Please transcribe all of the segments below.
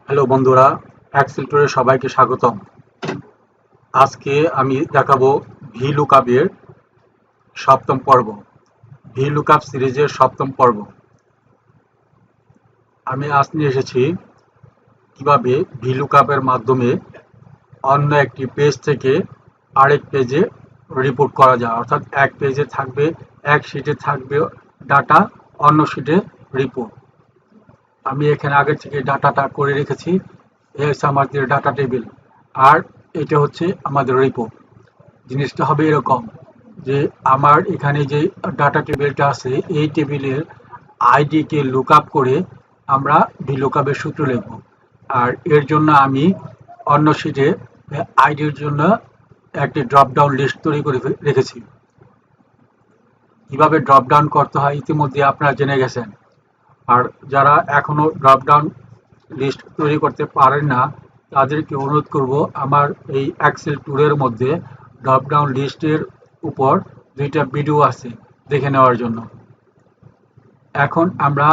Hello বন্ধুরা, Excel সবাইকে স্বাগতম। আজকে আমি দেখাবো VLOOKUP এর সপ্তম পর্ব, VLOOKUP সিরিজের সপ্তম পর্ব। আমি আজ নিয়ে এসেছি কিভাবে VLOOKUP এর মাধ্যমে অন্য একটি পেজ থেকে আরেক পেজে রিপোর্ট করা যায়, অর্থাৎ এক পেজে থাকবে, এক শিটে থাকবে ডাটা, অন্য শিটে রিপোর্ট। আমি এখানে আগে থেকে ডাটাটা করে রেখেছি। এই হচ্ছে আমাদের ডাটা টেবিল, আর এটা হচ্ছে আমাদের রিপোর্ট। জিনিসটা হবে এরকম যে আমার এখানে যে ডাটা টেবিলটা আছে, এই টেবিলের আইডিকে লুক আপ করে আমরা ভিলুকআপের সূত্র লিখব। আর এর জন্য আমি অন্য শিটে আইডির জন্য একটি ড্রপ ডাউন লিস্ট তৈরি করে রেখেছি। কিভাবে ড্রপ ডাউন করতে হয় ইতিমধ্যে আপনারা জেনে গেছেন। আর যারা এখনো ড্রপ ডাউন লিস্ট তৈরি করতে পারেন না, তাদেরকে অনুরোধ করব আমার এই এক্সেল টুলের মধ্যে ড্রপ ডাউন লিস্টের উপর দুইটা ভিডিও আছে, দেখে নেওয়ার জন্য। এখন আমরা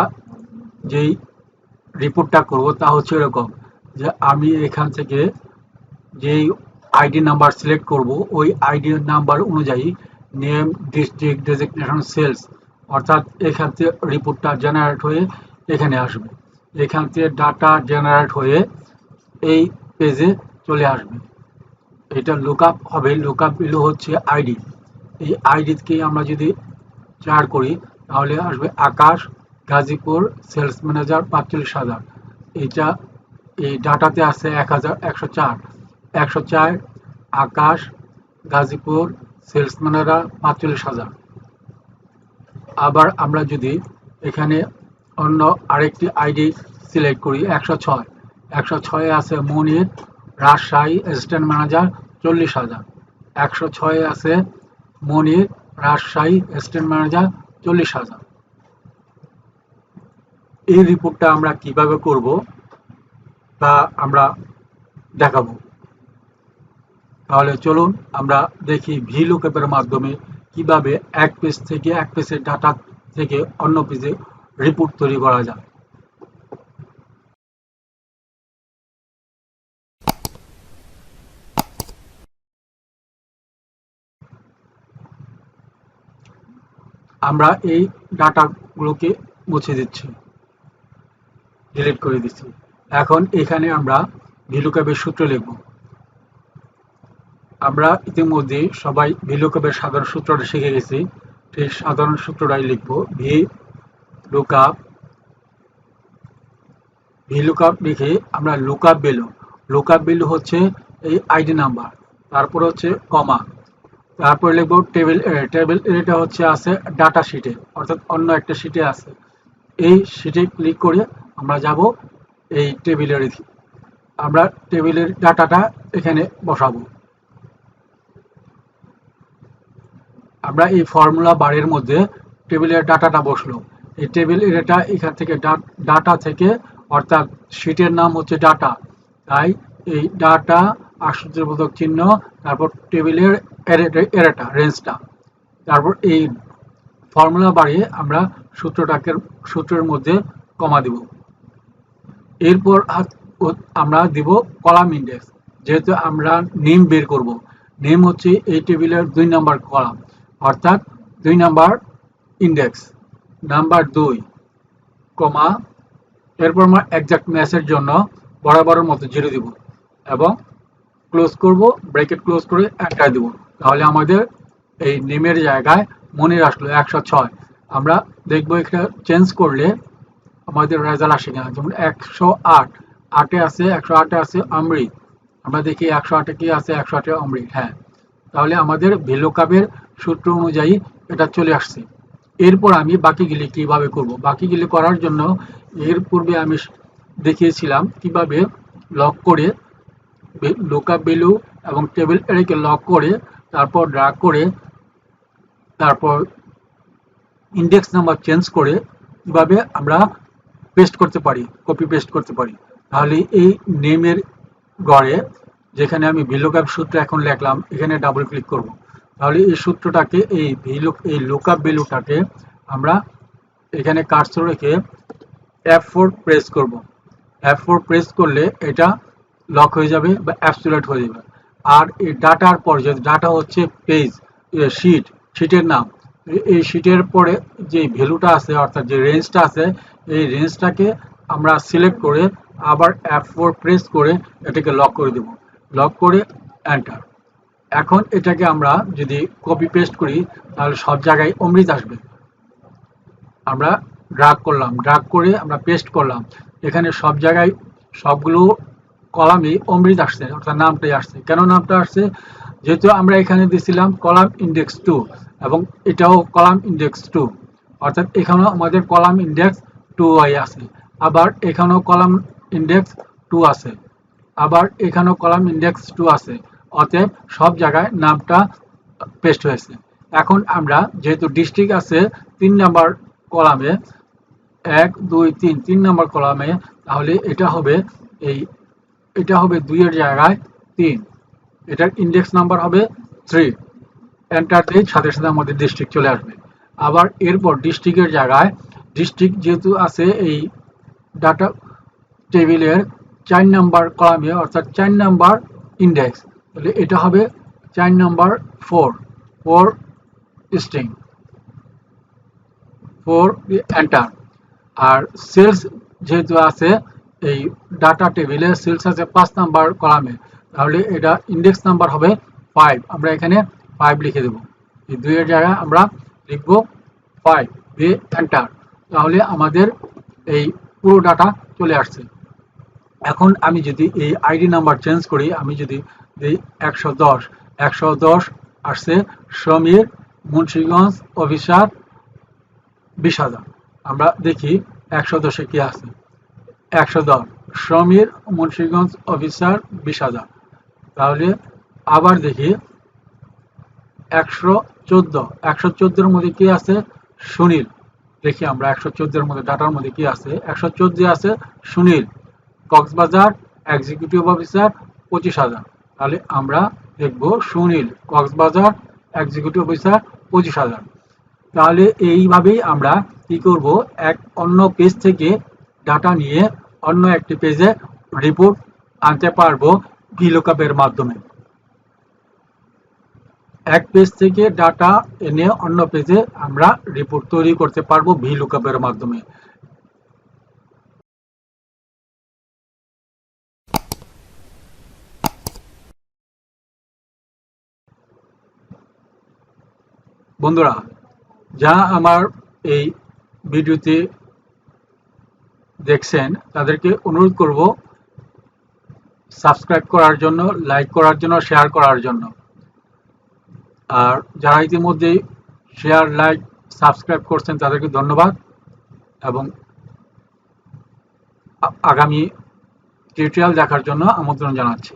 যেই রিপোর্টটা করব তা হচ্ছে এরকম যে আমি এখান থেকে যেই আইডি নাম্বার সিলেক্ট করব, ওই আইডি নাম্বার অনুযায়ী নেম, ডিস্ট্রিক্ট, ডেজিগনেশন, সেলস, অর্থাৎ এখান থেকে রিপোর্টটা জেনারেট হয়ে এখানে আসবে। এখান থেকে ডাটা জেনারেট হয়ে এই পেজে চলে আসবে। এটা লুকআপ হবে, লুকআপ ভ্যালু হচ্ছে আইডি। এই আইডিকে আমরা যদি চার করি তাহলে আসবে আকাশ, গাজীপুর, সেলস ম্যানেজার ৪৫,০০০। এটা এই ডাটাতে আছে ১,১০৪, ১০৪ আকাশ, গাজীপুর, সেলস ম্যানেজার ৪৫,০০০। আবার আমরা যদি এখানে অন্য আরেকটি আইডি সিলেক্ট করি ১০৬, ১০৬ আছে মনির, রাজশাহী, অ্যাসিস্ট্যান্ট ম্যানেজার ৪০,০০০। ১০৬ আছে মনির, রাজশাহী, অ্যাসিস্ট্যান্ট ম্যানেজার ৪০,০০০। এই রিপোর্টটা আমরা কিভাবে করব তা আমরা দেখাবো। তাহলে চলুন আমরা দেখি ভিলুকআপের মাধ্যমে কিভাবে এক পেজ থেকে, এক পেজের ডাটা থেকে অন্য পেজে রিপোর্ট তৈরি করা যায়। আমরা এই ডাটাগুলোকে মুছে দিচ্ছি, ডিলিট করে দিচ্ছি। এখন এখানে আমরা ভিলুকআপের সূত্র লিখব। আমরা ইতিমধ্যে সবাই ভিলুকআপের সাধারণ সূত্রটা শিখে গেছি। সেই সাধারণ সূত্রটাই লিখব। ভিলুকআপ লিখে আমরা লুকআপ ভ্যালু, লুকআপ ভ্যালু হচ্ছে এই আইডি নাম্বার, তারপর হচ্ছে কমা, তারপর লিখব টেবিল এরিয়া। টেবিল এরিয়াটা হচ্ছে আছে ডাটা শিটে, অর্থাৎ অন্য একটা শিটে আছে। এই শিটে ক্লিক করে আমরা যাব এই টেবিলের, আমরা টেবিলের ডাটাটা এখানে বসাবো। আমরা এই ফর্মুলা বারের মধ্যে টেবিলের ডাটাটা বসলো। এই টেবিল এরিয়াটা এখান থেকে ডাটা থেকে, অর্থাৎ শিটের নাম হচ্ছে ডাটা, তাই এই ডাটা আশ্চর্যবোধক চিহ্ন, তারপর টেবিলের এরিয়াটা, রেঞ্জটা, তারপর এই ফর্মুলা বাড়িয়ে আমরা সূত্রের মধ্যে কমা দিব। এরপর আমরা দিব কলাম ইন্ডেক্স। যেহেতু আমরা নেম বের করব, নেম হচ্ছে এই টেবিলের ২ নাম্বার কলাম, অর্থাৎ ২ নাম্বার ইন্ডেক্স, নাম্বার ২ কমা, এরপর আমরা একজাক্ট ম্যাচের জন্য বরাবরের মতো 0 দিব এবং ক্লোজ করব, ব্র্যাকেট ক্লোজ করে এন্টার দিব। তাহলে আমাদের এই নেমের জায়গায় মনির আসলো ১০৬। আমরা দেখব এখানে চেঞ্জ করলে আমাদের রেজাল্ট আসে না। যেমন ১০৮, ৮-এ আছে, ১০৮-এ আছে অমৃত। আমরা দেখি ১০৮-এ কি আছে, ১০৮-এ অমৃত। হ্যাঁ, তাহলে আমাদের ভিলুকআপের সূত্র অনুযায়ী এটা চলে আসছে। এরপর আমি বাকিগুলি কিভাবে করব। বাকিগুলি করার জন্য এর পূর্বে আমি দেখিয়েছিলাম কিভাবে লক করে লুকআপ ভ্যালু এবং টেবিল এরিয়াকে লক করে, তারপর ড্র্যাগ করে, তারপর ইন্ডেক্স নাম্বার চেঞ্জ করে কিভাবে আমরা পেস্ট করতে পারি, কপি পেস্ট করতে পারি। তাহলে এই নেমের ঘরে যেখানে আমি ভিলুকআপ সূত্র এখন লিখলাম, এখানে ডাবল ক্লিক করব। তাহলে এই সূত্রটাকে, এই লুকআপ ভ্যালুটাকে আমরা এখানে কার্সর রেখে F4 প্রেস করব। F4 প্রেস করলে এটা লক হয়ে যাবে বা অ্যাবসলিউট হয়ে যাবে। আর এই ডাটার পর যে ডাটা হচ্ছে পেজ, শিটের নাম, এই শিটের পরে যে ভ্যালুটা আছে অর্থাৎ যে রেঞ্জটা আছে এই রেঞ্জটাকে আমরা সিলেক্ট করে আবার F4 প্রেস করে এটাকে লক করে দেব। লক করে এন্টার। এখন এটাকে আমরা যদি কপি পেস্ট করি তাহলে সব জায়গায় অমৃত আসবে। আমরা ড্রাগ করে আমরা পেস্ট করলাম, এখানে সব জায়গায় সবগুলো কলামে অমৃত আসছে অর্থাৎ নামটাই আসছে। কেন নামটা আসছে? যেহেতু আমরা এখানে দিয়েছিলাম কলাম ইন্ডেক্স 2 এবং এটাও কলাম ইন্ডেক্স 2, অর্থাৎ এখানেও আমাদের কলাম ইন্ডেক্স 2i আছে, আবার এখানেও কলাম ইন্ডেক্স 2 আছে, আবার এখানেও কলাম ইন্ডেক্স 2 আছে। অতএব সব জায়গায় নামটা পেস্ট হয়েছে। এখন আমরা যেহেতু ডিস্ট্রিক্ট আছে 3 নাম্বার কলামে, 1 2 3 3 নাম্বার কলামে, তাহলে এটা হবে 2 এর জায়গায় 3, এটার ইন্ডেক্স নাম্বার হবে 3। এন্টার দিয়ে সাথে সাথে আমাদের ডিস্ট্রিক্ট চলে আসবে। আবার এরপর ডিস্ট্রিক্টের জায়গায় ডিস্ট্রিক্ট যেহেতু আছে এই ডাটা টেবিলের 4 নাম্বার কলামে অর্থাৎ 4 নাম্বার ইন্ডেক্স, তাহলে এটা হবে 4 নাম্বার 4 স্ট্রিং 4 এন্টার। আর সেলস যেহেতু আছে এই ডাটা টেবিলে সেলস আছে 5 নাম্বার কলামে, তাহলে এটা ইন্ডেক্স নাম্বার হবে 5, আমরা এখানে 5 লিখে দেব। এই 2 এর জায়গায় আমরা লিখব 5 দিয়ে এন্টার। তাহলে আমাদের এই পুরো ডাটা চলে আসছে। এখন আমি যদি এই আইডি নাম্বার চেঞ্জ করি, আমি যদি এই 110 আসছে সমীর, মুন্সিগঞ্জ, অফিসার 20,000। আমরা দেখি 110-এ কি আছে। 110 সমীর, মুন্সিগঞ্জ, অফিসার 20,000। তাহলে আবার দেখি 114 মধ্যে কি আছে? সুনীল। দেখি আমরা 114 মধ্যে ডাটার মধ্যে কি আছে। 114 আছে সুনীল, কক্সবাজার, এক্সিকিউটিভ অফিসার 25,000। তাহলে আমরা দেখব সুনীল, কক্সবাজার, এক্সিকিউটিভ অফিসার 25,000। তাহলে এইভাবেই আমরা কি করব, অন্য পেজ থেকে ডাটা নিয়ে অন্য একটি পেজে রিপোর্ট আনতে পারবো ভিলুকআপের মাধ্যমে। এক পেজ থেকে ডাটা এনে অন্য পেজে আমরা রিপোর্ট তৈরি করতে পারবো ভিলুকআপের মাধ্যমে। বন্ধুরা, যা আমার এই ভিডিওতে দেখছেন তাদেরকে অনুরোধ করব সাবস্ক্রাইব করার জন্য, লাইক করার জন্য, শেয়ার করার জন্য। আর যারা ইতিমধ্যে শেয়ার, লাইক, সাবস্ক্রাইব করছেন তাদেরকে ধন্যবাদ এবং আগামী টিউটোরিয়াল দেখার জন্য আমন্ত্রণ জানাচ্ছি।